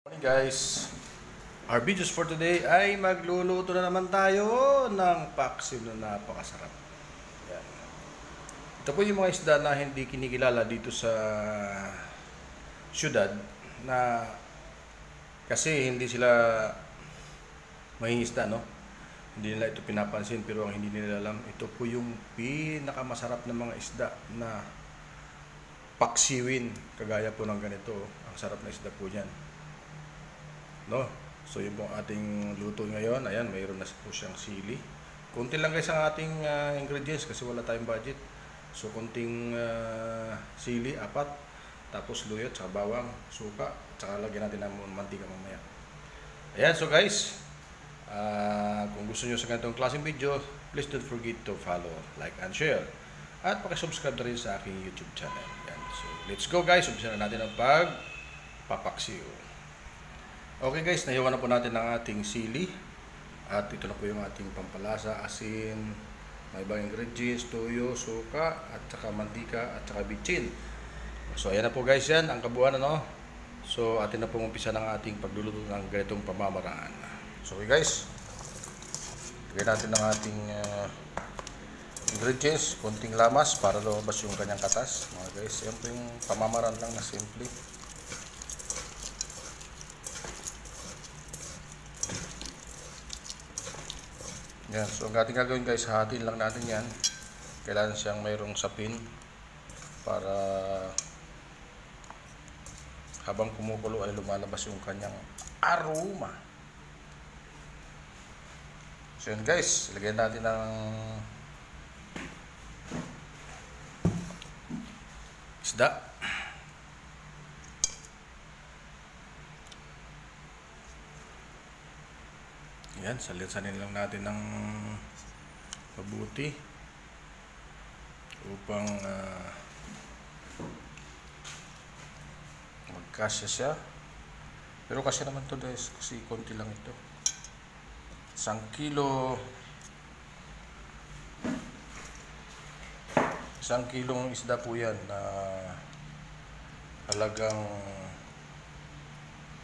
Morning guys, our videos for today ay magluluto na naman tayo ng paksiw na napakasarap. Yan. Ito po yung mga isda na hindi kinikilala dito sa syudad na kasi hindi sila mangingisda, no? Hindi nila ito pinapansin, pero ang hindi nila alam, ito po yung pinakamasarap na mga isda na paksiwin, kagaya po ng ganito. Ang sarap na isda po yan, no? So yun po ang ating luto ngayon. Ayan, mayroon na po siyang sili. Kunti lang guys ang ating ingredients kasi wala tayong budget. So kunting sili, 4, tapos luyot, saka bawang, suka, saka lagyan natin ng mantika mamaya. Ayan, so guys, kung gusto nyo sa ganitong klaseng video, please don't forget to follow, like, and share. At pakisubscribe na rin sa aking YouTube channel. Ayan, so let's go guys, umpisa na natin ang pagpapaksiw. Okay guys, nahiwa na po natin ang ating sili. At ito na po yung ating pampalasa, asin, may ibang ingredients, toyo, suka, at saka mantika, at saka bitchin. So ayan na po guys, yan ang kabuuan, ano? So atin na po umpisa ng ating pagluluto ng ganitong pamamaraan. So okay guys, lagyan natin ang ating ingredients, konting lamas para lumabas yung kanyang katas. Mga guys, yan po yung pamamaraan lang na simple. Yan, so ang ating gagawin guys, hahatiin lang natin yan. Kailangan siyang mayroong sapin para habang kumukulo ay lumalabas yung kanyang aroma. So yun guys, ilagyan natin ng isda. Yan, salit-sanin lang natin ng mabuti upang magkasya siya. Pero kasi naman to guys, kasi konti lang ito. 1 kilo, 1 kilong isda po yan na halagang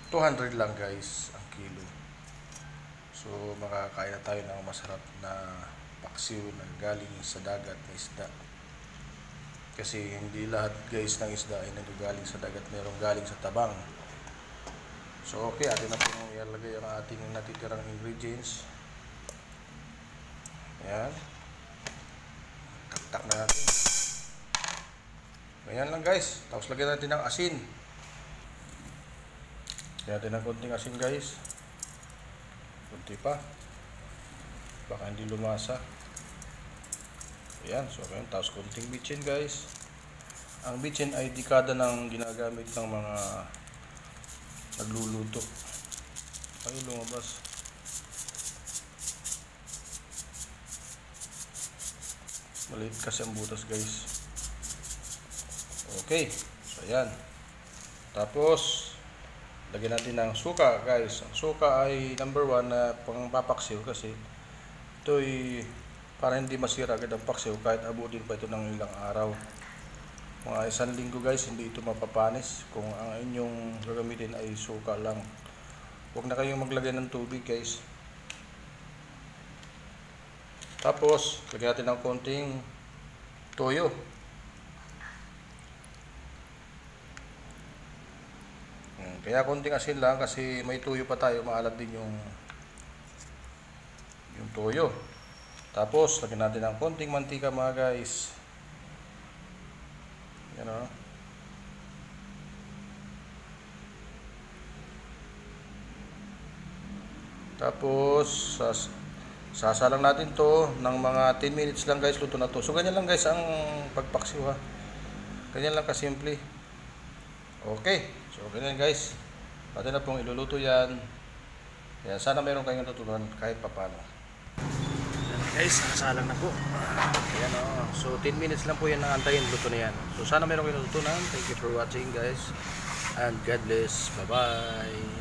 200 lang guys ang kilo. So makakain na tayo ng masarap na paksiw na galing sa dagat na isda. Kasi hindi lahat guys ng isda ay nagagaling sa dagat, mayroong galing sa tabang. So okay, atin na pong ilalagay ang ating natitirang ingredients. Ayan. Taktak na natin. Ganyan lang guys. Tapos lagyan natin ng asin. Lagyan natin ng konting asin guys. Kunti pa, baka hindi lumasa. Ayan, so okay. Tapos kunting bitchin guys. Ang bitchin ay dekada ng ginagamit ng mga nagluluto. Ay, lumabas. Maliit kasi ang butas guys. Okay, so ayan. Tapos lagyan natin ng suka guys. Ang suka ay number 1 na pangpapaksiw kasi ito ay para hindi masira agad ang paksiw kahit abutin pa ito ng ilang araw. Mga 1 linggo guys, hindi ito mapapanis kung ang inyong gagamitin ay suka lang. Huwag na kayong maglagay ng tubig guys. Tapos lagyan natin ng konting toyo. Kaya konting asin lang kasi may tuyo pa tayo, maalat din yung tuyo. Tapos lagyan natin ng konting mantika mga guys. Yan o. Tapos sasalang natin to ng mga 10 minutes lang guys, luto na to. So ganyan lang guys ang pagpaksiw ha. Ganyan lang kasimple. Okay, so ganyan guys, pati na pong iluluto yan. Kaya sana mayroon kayong natutunan kahit papano. Guys, nakasalang na po. Ayan o, so 10 minutes lang po yan naantayin, luto na yan. So sana mayroon kayong natutunan. Thank you for watching guys, and God bless. Bye bye.